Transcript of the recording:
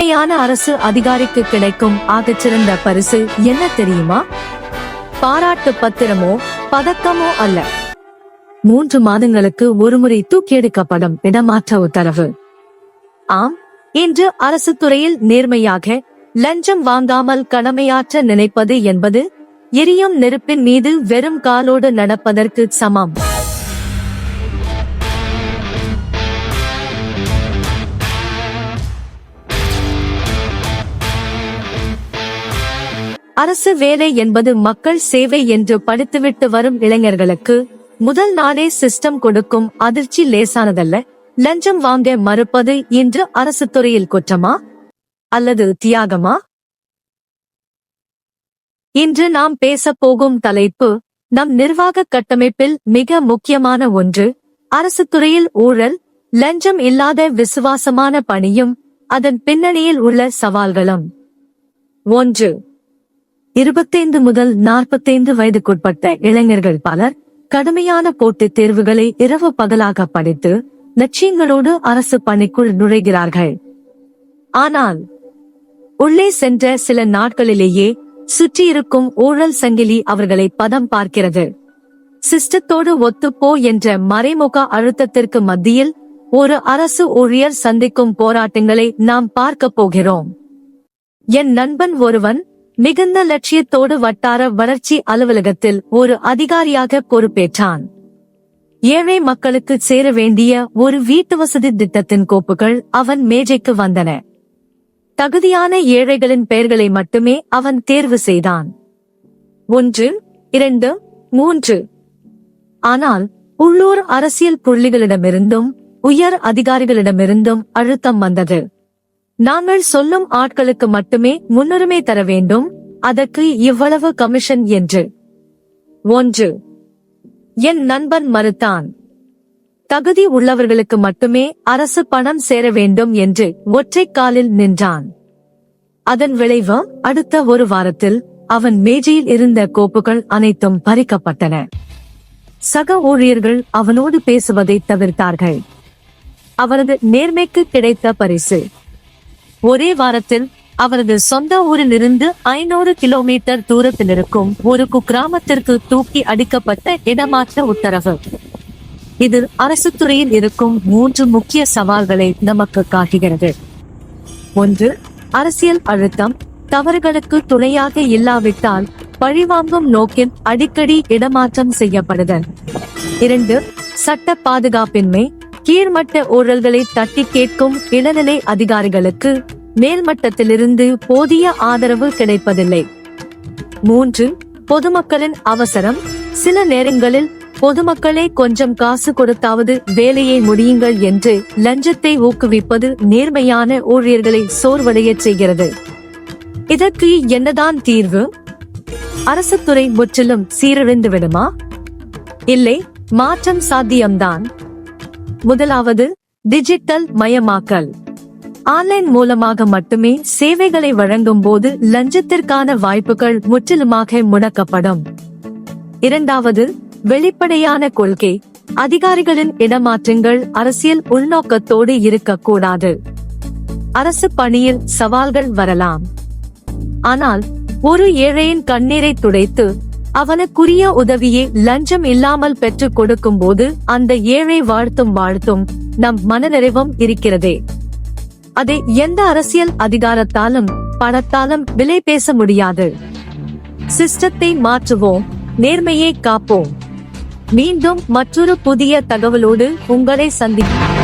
உண்மையான அரசு அதிகாரிக்கு கிடைக்கும் ஆகச்சிறந்த பரிசு என்ன தெரியுமா? பாராட்டு பத்திரமோ பதக்கமோ அல்ல, 3 மாதங்களுக்கு ஒருமுறை தூக்கியெடுக்கப்படும் இடமாற்ற உத்தரவு. ஆம், இன்று அரசு துறையில் நேர்மையாக லஞ்சம் வாங்காமல் கடமையாற்ற நினைப்பது என்பது எரியும் நெருப்பின் மீது வெறும் காலோடு நடப்பதற்கு சமம். அரசு வேலை என்பது மக்கள் சேவை என்று படித்துவிட்டு வரும் இளைஞர்களுக்கு முதல் நாளே சிஸ்டம் கொடுக்கும் அதிர்ச்சி லேசானதல்ல. லஞ்சம் வாங்க மறுப்பது இன்று அரசு துறையில் குற்றமா அல்லது தியாகமா? இன்று நாம் பேசப் போகும் தலைப்பு நம் நிர்வாக கட்டமைப்பில் மிக முக்கியமான ஒன்று: அரசு துறையில் ஊழல், லஞ்சம் இல்லாத விசுவாசமான பணியும் அதன் பின்னணியில் உள்ள சவால்களும். 1. 25 முதல் 45 வயதுக்குட்பட்ட இளைஞர்கள் பலர் கடுமையான போட்டித் தேர்வுகளை இரவு பகலாக படித்து லட்சியங்களோடு அரசு பணிக்குள் நுழைகிறார்கள். ஆனால் உள்ளே சென்ற சில நாட்களிலேயே சுற்றியிருக்கும் ஊழல் சங்கிலி அவர்களை பதம் பார்க்கிறது. சிஸ்டத்தோடு ஒத்துப்போ என்ற மறைமுக அழுத்தத்திற்கு மத்தியில் ஒரு அரசு ஊழியர் சந்திக்கும் போராட்டங்களை நாம் பார்க்க போகிறோம். என் நண்பன் ஒருவன் மிகுந்த லட்சியத்தோடு வட்டார வளர்ச்சி அலுவலகத்தில் ஒரு அதிகாரியாக பொறுப்பேற்றான். ஏழை மக்களுக்கு சேர வேண்டிய ஒரு வீட்டு வசதி திட்டத்தின் கோப்புகள் அவன் மேஜைக்கு வந்தன. தகுதியான ஏழைகளின் பெயர்களை மட்டுமே அவன் தேர்வு செய்தான். 1, 2, 3. ஆனால் உள்ளூர் அரசியல் புள்ளிகளிடமிருந்தும் உயர் அதிகாரிகளிடமிருந்தும் அழுத்தம் வந்தது. நாங்கள் சொல்லும் ஆட்களுக்கு மட்டுமே முன்னுரிமை தர வேண்டும், அதற்கு இவ்வளவு கமிஷன் என்று. 1. என் நண்பன் மறுத்தான். தகுதி உள்ளவர்களுக்கு மட்டுமே அரசு பணம் சேர வேண்டும் என்று ஒற்றைக் காலில் நின்றான். அதன் விளைவு, அடுத்த ஒரு வாரத்தில் அவன் மேஜையில் இருந்த கோப்புகள் அனைத்தும் பறிக்கப்பட்டன. சக ஊழியர்கள் அவனோடு பேசுவதை தவிர்த்தார்கள். அவரது நேர்மைக்கு கிடைத்த பரிசு ஒரே வாரத்தில் அவரது சொந்த ஊரிலிருந்து 500 கிலோமீட்டர் தூரத்தில் இருக்கும் ஒரு குக்கிராமத்திற்கு தூக்கி அடிக்கப்பட்ட இடமாற்ற உத்தரவு. இது அரசு துறையில் இருக்கும் 3 முக்கிய சவால்களை நமக்கு காட்டுகிறது. 1. அரசியல் அழுத்தம், தவறுகளுக்கு துணையாக இல்லாவிட்டால் பழிவாங்கும் நோக்கில் அடிக்கடி இடமாற்றம் செய்யப்படுதல். 2. சட்ட பாதுகாப்பின்மை, கீழ்மட்ட ஊழல்களை தட்டி கேட்கும் இளநிலை அதிகாரிகளுக்கு மேல்மட்டத்திலிருந்து போதிய ஆதரவு கிடைப்பதில்லை. 3. பொதுமக்களின் அவசரம், சில நேரங்களில் பொதுமக்களே கொஞ்சம் காசு கொடுத்தாவது வேலையை முடியுங்கள் என்று லஞ்சத்தை ஊக்குவிப்பது நேர்மையான ஊழியர்களை சோர்வடையச் செய்கிறது. இதற்கு என்னதான் தீர்வு? அரசு துறை முற்றிலும் சீரழிந்து விடுமா? இல்லை, மாற்றம் சாத்தியம்தான். முதலாவது, டிஜிட்டல் மயமாக்கல். ஆன்லைன் மூலமாக மட்டுமே சேவைகளை வழங்கும் போது லஞ்சத்திற்கான வாய்ப்புகள் முற்றிலுமாக முடக்கப்படும். 2. வெளிப்படையான கொள்கை. அதிகாரிகளின் இடமாற்றங்கள் அரசியல் உள்நோக்கத்தோடு இருக்கக்கூடாது. அரசு பணியில் சவால்கள் வரலாம், ஆனால் ஒரு ஏழையின் கண்ணீரை துடைத்து அவனுக்குரிய உதவியை லஞ்சம் இல்லாமல் பெற்றுக் கொடுக்கும் போது அந்த ஏழை வாழ்த்தும் நம் மனநிறைவும் இருக்கிறதே, அதை எந்த அரசியல் அதிகாரத்தாலும் பணத்தாலும் விலை பேச முடியாது. சிஸ்டத்தை மாற்றுவோம், நேர்மையை காப்போம். மீண்டும் மற்றொரு புதிய தகவலோடு உங்களை சந்திப்போம்.